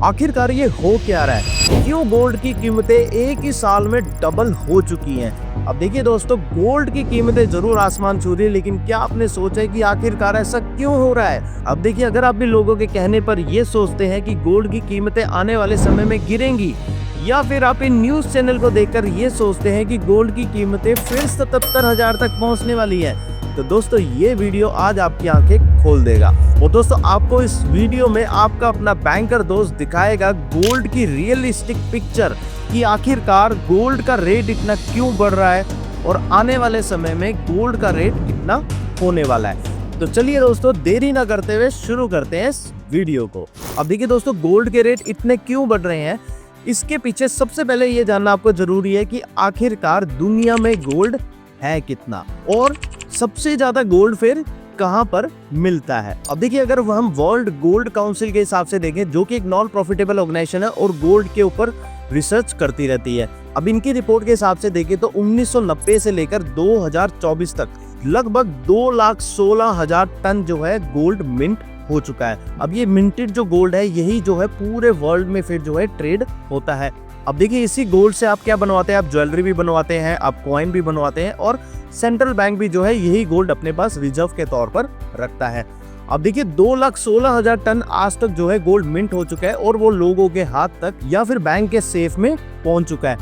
आखिरकार ये हो क्या रहा है, क्यों गोल्ड की कीमतें एक ही साल में डबल हो चुकी हैं। अब देखिए दोस्तों, गोल्ड की कीमतें जरूर आसमान छू रही है, लेकिन क्या आपने सोचा है कि आखिरकार ऐसा क्यों हो रहा है। अब देखिए, अगर आप भी लोगों के कहने पर ये सोचते हैं कि गोल्ड की कीमतें आने वाले समय में गिरेंगी, या फिर आप इन न्यूज चैनल को देखकर ये सोचते हैं कि गोल्ड की कीमतें फिर 77,000 तक पहुंचने वाली है, तो दोस्तों ये वीडियो आज आपकी आंखें खोल देगा। और दोस्तों, आपको इस वीडियो में आपका अपना बैंकर दोस्त दिखाएगा गोल्ड की रियलिस्टिक पिक्चर कि आखिरकार गोल्ड का रेट इतना क्यों बढ़ रहा है और आने वाले समय में गोल्ड का रेट कितना होने वाला है। तो चलिए दोस्तों, देरी ना करते हुए शुरू करते हैं इस वीडियो को। अब देखिए दोस्तों, गोल्ड के रेट इतने क्यों बढ़ रहे हैं, इसके पीछे सबसे पहले ये जानना आपको जरूरी है कि आखिरकार दुनिया में गोल्ड है कितना और सबसे ज्यादा गोल्ड फिर कहां पर मिलता है। अब देखिए, अगर हम वर्ल्ड गोल्ड काउंसिल के हिसाब से देखें, जो कि एक नॉन प्रॉफिटेबल ऑर्गेनाइजेशन है और गोल्ड के ऊपर रिसर्च करती रहती है, अब इनकी रिपोर्ट के हिसाब से देखें तो 1990 से लेकर 2024 तक लगभग 2,16,000 टन जो है गोल्ड मिंट हो चुका है। अब ये मिंटेड जो गोल्ड है, यही जो है पूरे वर्ल्ड में फिर जो है ट्रेड होता है। अब देखिए, इसी गोल्ड से आप क्या बनवाते हैं, आप ज्वेलरी भी बनवाते हैं, आप कॉइन भी बनवाते हैं, और सेंट्रल बैंक भी जो है यही गोल्ड अपने पास रिजर्व के तौर पर रखता है। अब देखिए, 2,16,000 टन आज तक जो है गोल्ड मिंट हो चुका है और वो लोगों के हाथ तक या फिर बैंक के सेफ में पहुंच चुका है।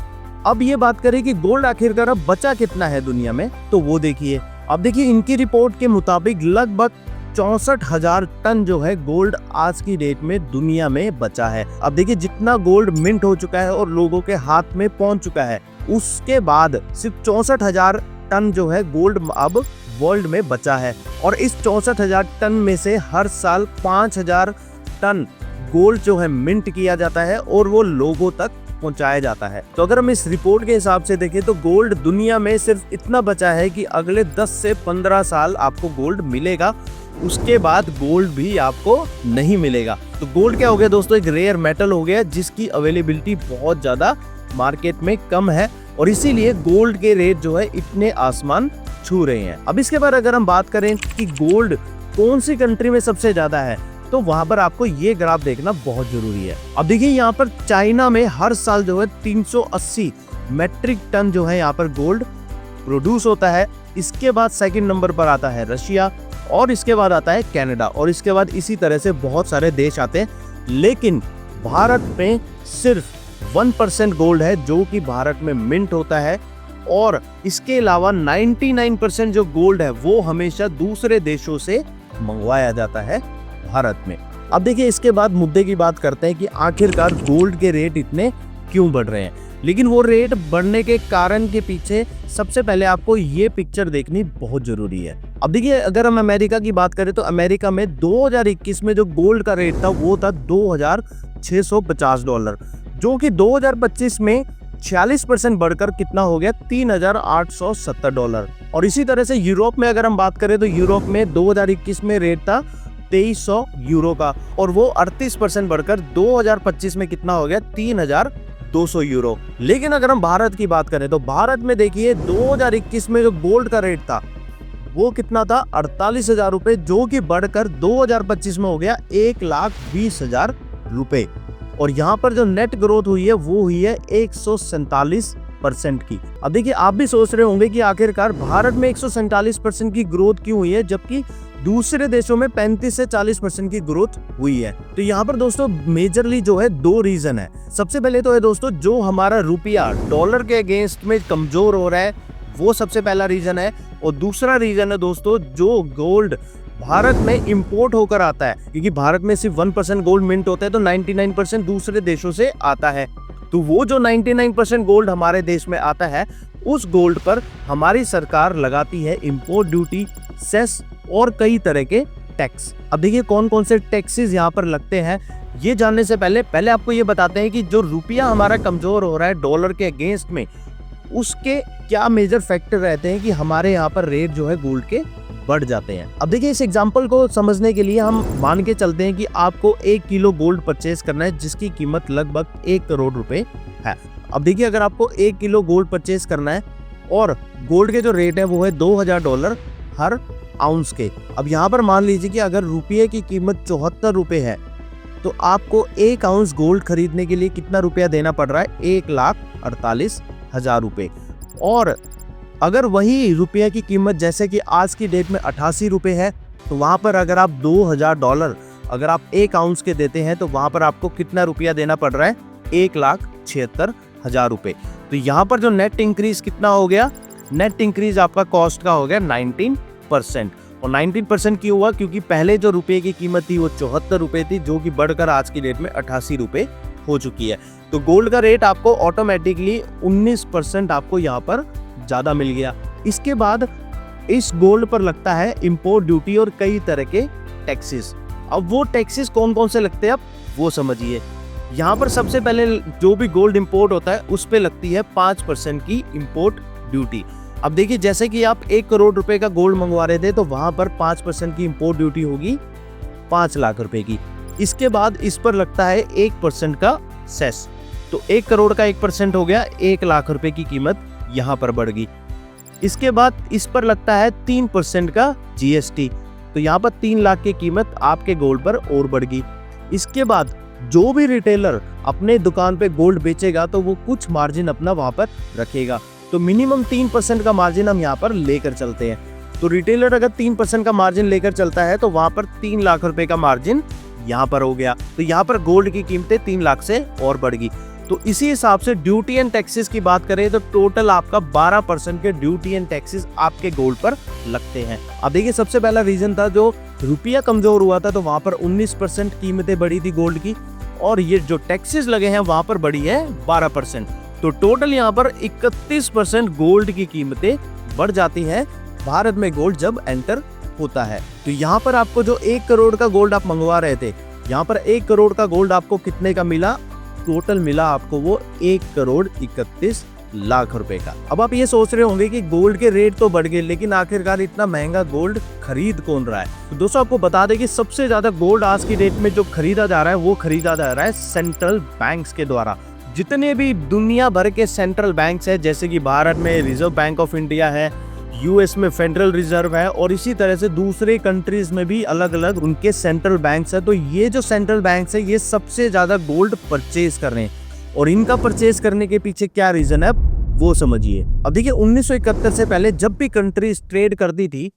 अब ये बात करें कि गोल्ड आखिरकार अब बचा कितना है दुनिया में, तो वो देखिए। अब देखिए, इनकी रिपोर्ट के मुताबिक लगभग 64,000 टन जो है गोल्ड आज की डेट में दुनिया में बचा है। अब देखिए, जितना गोल्ड मिंट हो चुका है और लोगों के हाथ में पहुंच चुका है, उसके बाद सिर्फ 64,000 टन जो है गोल्ड अब वर्ल्ड में बचा है। और इस 64,000 टन में से हर साल 5,000 टन गोल्ड जो है मिंट किया जाता है और वो लोगों तक पहुंचाया जाता है। तो अगर हम इस रिपोर्ट के हिसाब से देखें तो गोल्ड दुनिया में सिर्फ इतना बचा है कि अगले 10 से 15 साल आपको गोल्ड मिलेगा, उसके बाद गोल्ड भी आपको नहीं मिलेगा। तो गोल्ड क्या हो गया दोस्तों, एक रेयर मेटल हो गया जिसकी अवेलेबिलिटी बहुत ज्यादा मार्केट में कम है, और इसीलिए गोल्ड के रेट जो है इतने आसमान छू रहे हैं। अब इसके बाद अगर हम बात करें कि गोल्ड कौन सी कंट्री में सबसे ज्यादा है, तो वहां पर आपको ये ग्राफ देखना बहुत जरूरी है। अब देखिए, यहाँ पर चाइना में हर साल जो है 380 मैट्रिक टन जो है यहाँ पर गोल्ड प्रोड्यूस होता है। इसके बाद सेकंड नंबर पर आता है रशिया, और इसके बाद आता है कनाडा, और इसके बाद इसी तरह से बहुत सारे देश आते हैं। लेकिन भारत में सिर्फ 1% गोल्ड है जो कि भारत में मिंट होता है, और इसके अलावा 99% जो गोल्ड है वो हमेशा दूसरे देशों से मंगवाया जाता है भारत में। अब देखिए, इसके बाद मुद्दे की बात करते हैं कि आखिरकार गोल्ड के रेट इतने क्यों बढ़ रहे हैं। लेकिन वो रेट बढ़ने के कारण के पीछे सबसे पहले आपको ये पिक्चर देखनी बहुत जरूरी है। अब देखिए, अगर हम अमेरिका की बात करें तो अमेरिका में 2021 में जो गोल्ड का रेट था वो था $2,650, जो कि 2025 में 46% बढ़कर कितना हो गया, $3,870। और इसी तरह से यूरोप में अगर हम बात करें तो यूरोप में 2021 में रेट था 2,300 यूरो का, और वो 38% बढ़कर 2025 में कितना हो गया, 3,200 यूरो। लेकिन अगर हम भारत की बात करें तो भारत में देखिए 2021 में जो गोल्ड का रेट था वो कितना था, 48,000 रुपए, जो कि बढ़कर 2025 में हो गया 1,20,000 रुपए। और यहाँ पर जो नेट ग्रोथ हुई है वो हुई है 147% की। अब देखिए, आप भी सोच रहे होंगे कि आखिरकार भारत में 147% की ग्रोथ क्यों हुई है, जबकि दूसरे देशों में 35 से 40% की ग्रोथ हुई है। तो यहाँ पर दोस्तों मेजरली जो है 2 रीजन है। सबसे पहले तो है दोस्तों, जो हमारा रुपया डॉलर के अगेंस्ट में कमजोर हो रहा है, वो सबसे पहला रीजन है। और दूसरा रीजन है दोस्तों, जो गोल्ड भारत में इंपोर्ट होकर आता है, क्योंकि भारत में सिर्फ 1% गोल्ड मिंट होता है, तो 99% दूसरे देशों से आता है। तो वो जो 99% गोल्ड हमारे देश में आता है, उस गोल्ड पर हमारी सरकार लगाती है इंपोर्ट ड्यूटी, सेस और कई तरह के टैक्स। अब देखिए, कौन कौन से टैक्सेस यहाँ पर लगते हैं, ये जानने से पहले आपको ये बताते हैं कि जो रुपया हमारा कमजोर हो रहा है डॉलर के अगेंस्ट में, उसके क्या मेजर फैक्टर रहते हैं कि हमारे यहाँ पर रेट जो है गोल्ड के बढ़ जाते हैं। अब देखिए, इस एग्जांपल को समझने के लिए हम मान के चलते हैं कि आपको 1 किलो गोल्ड परचेज करना है जिसकी कीमत लगभग 1 करोड़ रुपए है। अब देखिए, अगर आपको 1 किलो गोल्ड परचेज करना है और गोल्ड के जो रेट है वो है $2,000 हर आउंस के। अब यहाँ पर मान लीजिए कि अगर रुपये की कीमत 74 रुपए है तो आपको 1 आउंस गोल्ड खरीदने के लिए कितना रुपया देना पड़ रहा है? 1,48,000 रुपये। और अगर वही रुपये की कीमत जैसे कि आज की डेट में 88 रुपये है, तो वहाँ पर अगर आप $2,000 अगर आप 1 आउंस के देते हैं तो वहाँ पर आपको कितना रुपया देना पड़ रहा है? 1,76,000 रुपये। तो यहाँ पर जो नेट इंक्रीज कितना हो गया? नेट इंक्रीज आपका कॉस्ट का हो गया 19%। और 19% क्यों हुआ? क्योंकि पहले जो रुपये की कीमत थी वो 74 रुपये थी, जो कि बढ़कर आज की डेट में 88 रुपये हो चुकी है। तो गोल्ड का रेट आपको ऑटोमेटिकली 19% आपको यहाँ पर ज़्यादा मिल गया। इसके बाद इस गोल्ड पर लगता है इंपोर्ट ड्यूटी और कई तरह के टैक्सेस। अब वो टैक्सेस कौन कौन से लगते हैं आप वो समझिए। यहाँ पर सबसे पहले जो भी गोल्ड इंपोर्ट होता है उस पे लगती है 5% की इंपोर्ट ड्यूटी। अब देखिए, जैसे कि आप 1 करोड़ रुपए का गोल्ड मंगवा रहे थे तो वहां पर 5% की इंपोर्ट ड्यूटी होगी 5 लाख रुपए की। इसके बाद इस पर लगता है 1% का सेस। तो 1 करोड़ का 1% हो गया 1 लाख रुपए की कीमत यहाँ पर बढ़ गई। इसके बाद इस पर लगता है 3% का जीएसटी। तो यहाँ पर 3 लाख की कीमत आपके गोल्ड पर और बढ़ गई। इसके बाद जो भी रिटेलर अपने दुकान पे गोल्ड बेचेगा तो वो कुछ मार्जिन अपना वहां पर रखेगा। तो मिनिमम 3% का मार्जिन हम यहाँ पर लेकर चलते हैं। तो रिटेलर अगर 3% का मार्जिन लेकर चलता है तो वहां पर 3 लाख रुपए का मार्जिन यहाँ पर हो गया। तो यहाँ पर गोल्ड की कीमतें 3 लाख से और बढ़ गई। तो इसी हिसाब से ड्यूटी एंड टैक्सेस की बात करें तो टोटल आपका 12% के ड्यूटी एंड टैक्सेस आपके गोल्ड पर लगते हैं। अब देखिए, सबसे पहला रीजन था जो रुपया कमजोर हुआ था, तो वहां पर 19% कीमतें बढ़ी थी गोल्ड की, और ये जो टैक्सेस लगे हैं वहां पर बढ़ी है 12%। तो टोटल यहाँ पर 31% गोल्ड की कीमतें बढ़ जाती हैं भारत में गोल्ड जब एंटर होता है। तो यहाँ पर आपको जो 1 करोड़ का गोल्ड आप मंगवा रहे थे, यहाँ पर 1 करोड़ का गोल्ड आपको कितने का मिला? टोटल मिला आपको वो 1,31,00,000 रुपए का। अब आप ये सोच रहे होंगे कि गोल्ड के रेट तो बढ़ गए, लेकिन आखिरकार इतना महंगा गोल्ड खरीद कौन रहा है? तो दोस्तों आपको बता दें कि सबसे ज्यादा गोल्ड आज की डेट में जो खरीदा जा रहा है वो खरीदा जा रहा है सेंट्रल बैंक्स के द्वारा। जितने भी दुनिया भर के सेंट्रल बैंक्स है, जैसे कि भारत में रिजर्व बैंक ऑफ इंडिया है, यूएस में फेडरल रिजर्व है, और इसी तरह से दूसरे कंट्रीज में भी अलग अलग उनके सेंट्रल बैंक्स है। तो ये जो सेंट्रल बैंक्स है ये सबसे ज्यादा गोल्ड परचेज कर रहे हैं, और इनका परचेज करने के पीछे क्या रीजन है वो समझिए। अब देखिए, 1971 से पहले जब भी कंट्रीज ट्रेड करती थी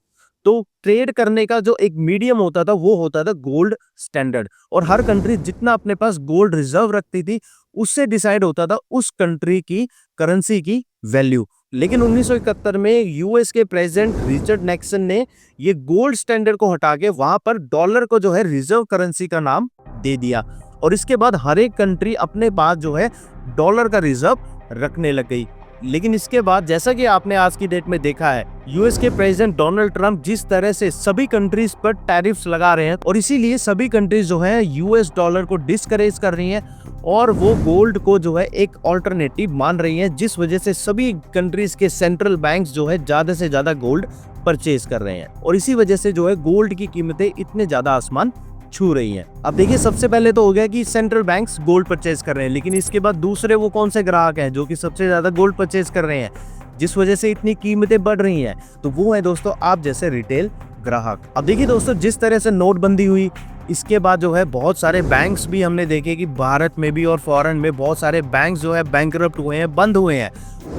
तो ट्रेड करने का जो एक मीडियम होता था वो होता था गोल्ड स्टैंडर्ड, और हर कंट्री जितना अपने पास गोल्ड रिजर्व रखती थी उससे डिसाइड होता था उस कंट्री की करेंसी की वैल्यू। लेकिन 1971 में यूएस के प्रेसिडेंट रिचर्ड निक्सन ने ये गोल्ड स्टैंडर्ड को हटा के वहां पर डॉलर को जो है रिजर्व करेंसी का नाम दे दिया, और इसके बाद हर एक कंट्री अपने पास जो है डॉलर का रिजर्व रखने लग गई। लेकिन इसके बाद जैसा कि आपने आज की डेट में देखा है, यूएस के प्रेसिडेंट डोनाल्ड ट्रंप जिस तरह से सभी कंट्रीज पर टैरिफ्स लगा रहे हैं, और इसीलिए सभी कंट्रीज जो है यूएस डॉलर को डिस्करेज कर रही हैं और वो गोल्ड को जो है एक ऑल्टरनेटिव मान रही हैं, जिस वजह से सभी कंट्रीज के सेंट्रल बैंक्स जो है ज्यादा से ज्यादा गोल्ड परचेज कर रहे हैं, और इसी वजह से जो है गोल्ड की कीमतें इतने ज्यादा आसमान छू रही हैं। अब देखिए, सबसे पहले तो हो गया कि सेंट्रल बैंक्स गोल्ड परचेज कर रहे हैं, लेकिन इसके बाद दूसरे वो कौन से ग्राहक हैं जो कि सबसे ज्यादा गोल्ड परचेज कर रहे हैं जिस वजह से इतनी कीमतें बढ़ रही हैं? तो वो है दोस्तों आप जैसे रिटेल ग्राहक। अब देखिए दोस्तों, जिस तरह से नोटबंदी हुई इसके बाद जो है बहुत सारे बैंक्स भी हमने देखे कि भारत में भी और फॉरेन में बहुत सारे बैंक्स जो है बैंकरप्ट हुए हैं, बंद हुए हैं।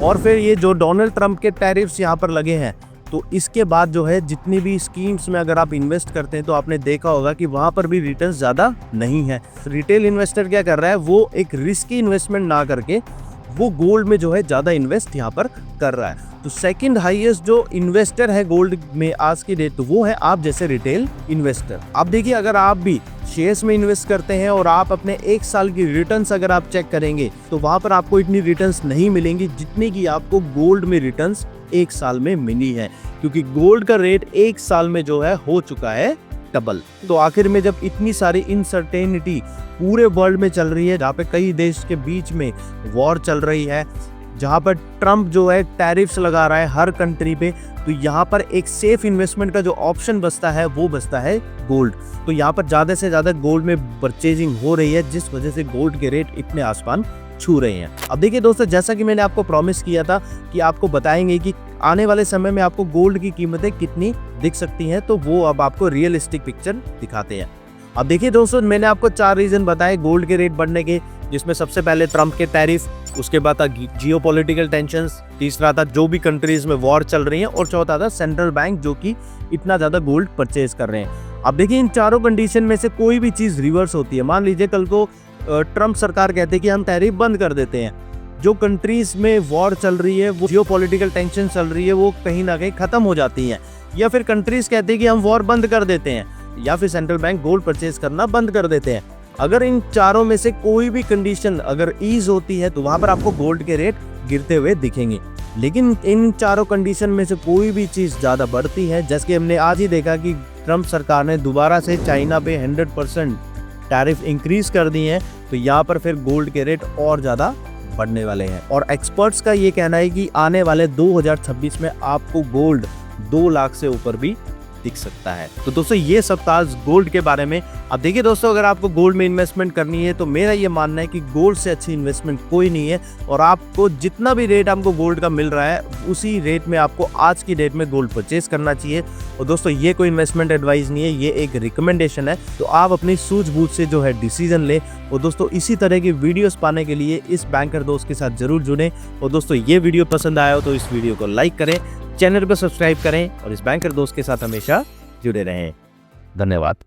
और फिर ये जो डोनाल्ड ट्रंप के टैरिफ्स यहाँ पर लगे हैं, तो इसके बाद जो है जितनी भी स्कीम्स में अगर आप इन्वेस्ट करते हैं तो आपने देखा होगा कि वहां पर भी रिटर्न्स ज़्यादा नहीं है। रिटेल इन्वेस्टर क्या कर रहा है, वो एक रिस्की इन्वेस्टमेंट ना करके वो गोल्ड में जो है ज़्यादा इन्वेस्ट यहाँ पर कर रहा है। तो सेकंड हाईएस्ट जो इन्वेस्टर है गोल्ड में आज की डेट, तो वो है आप जैसे रिटेल इन्वेस्टर। आप देखिए, अगर आप भी शेयर्स में इन्वेस्ट करते हैं और आप अपने 1 साल की रिटर्न्स अगर आप चेक करेंगे तो वहां पर आपको इतनी रिटर्न्स नहीं मिलेंगी जितनी की आपको गोल्ड में रिटर्न्स 1 साल में मिली है, क्योंकि गोल्ड का रेट 1 साल में जो है हो चुका है डबल। तो आखिर में जब इतनी सारी इनसर्टेनिटी पूरे वर्ल्ड में चल रही है, जहाँ पे कई देश के बीच में वॉर चल रही है, जहाँ पर ट्रंप जो है टैरिफ्स लगा रहा है हर कंट्री पे, तो यहाँ पर एक सेफ इन्वेस्टमेंट का जो ऑप्शन बचता है वो बचता है गोल्ड। तो यहाँ पर ज़्यादा से ज़्यादा गोल्ड में परचेजिंग हो रही है, जिस वजह से गोल्ड के रेट इतने आसमान छू रहे हैं। अब देखिए दोस्तों, जैसा कि मैंने आपको प्रॉमिस किया था कि आपको बताएंगे कि आने वाले समय में आपको गोल्ड की कीमतें कितनी दिख सकती हैं, तो वो अब आपको रियलिस्टिक पिक्चर दिखाते हैं। अब देखिए दोस्तों, मैंने आपको 4 रीजन बताए गोल्ड के रेट बढ़ने के, जिसमें सबसे पहले ट्रम्प के टैरिफ, उसके बाद था जियोपॉलिटिकल टेंशंस, तीसरा था जो भी कंट्रीज में वॉर चल रही है, और चौथा था सेंट्रल बैंक जो कि इतना ज्यादा गोल्ड परचेज कर रहे हैं। अब देखिए इन चारों कंडीशन में से कोई भी चीज रिवर्स होती है, मान लीजिए कल को ट्रम्प सरकार कहते हैं कि हम टैरिफ बंद कर देते हैं, जो कंट्रीज में वॉर चल रही है, वो जियोपॉलिटिकल टेंशन चल रही है, वो कहीं ना कहीं खत्म हो जाती हैं, या फिर कंट्रीज कहते हैं कि हम वॉर बंद कर देते हैं, या फिर सेंट्रल बैंक गोल्ड परचेज करना बंद कर देते हैं। अगर इन चारों में से कोई भी कंडीशन अगर ईज होती है तो वहां पर आपको गोल्ड के रेट गिरते हुए दिखेंगे। लेकिन इन चारों कंडीशन में से कोई भी चीज ज्यादा बढ़ती है, जैसे कि हमने आज ही देखा कि ट्रम्प सरकार ने दोबारा से चाइना पे 100% टैरिफ इंक्रीज कर दी है, तो यहाँ पर फिर गोल्ड के रेट और ज्यादा बढ़ने वाले हैं। और एक्सपर्ट्स का ये कहना है कि आने वाले 2026 में आपको गोल्ड 2 लाख से ऊपर भी दिख सकता है। तो दोस्तों ये सब था गोल्ड के बारे में। अब देखिए दोस्तों, अगर आपको गोल्ड में इन्वेस्टमेंट करनी है तो मेरा ये मानना है कि गोल्ड से अच्छी इन्वेस्टमेंट कोई नहीं है, और आपको जितना भी रेट आपको गोल्ड का मिल रहा है उसी रेट में आपको आज की डेट में गोल्ड परचेज करना चाहिए। और दोस्तों ये कोई इन्वेस्टमेंट एडवाइस नहीं है, ये एक रिकमेंडेशन है, तो आप अपनी सूझबूझ से जो है डिसीजन ले। और दोस्तों इसी तरह की वीडियोस पाने के लिए इस बैंकर दोस्त के साथ जरूर जुड़ें। और दोस्तों ये वीडियो पसंद आया हो तो इस वीडियो को लाइक करें, चैनल को सब्सक्राइब करें, और इस बैंकर दोस्त के साथ हमेशा जुड़े रहें। धन्यवाद।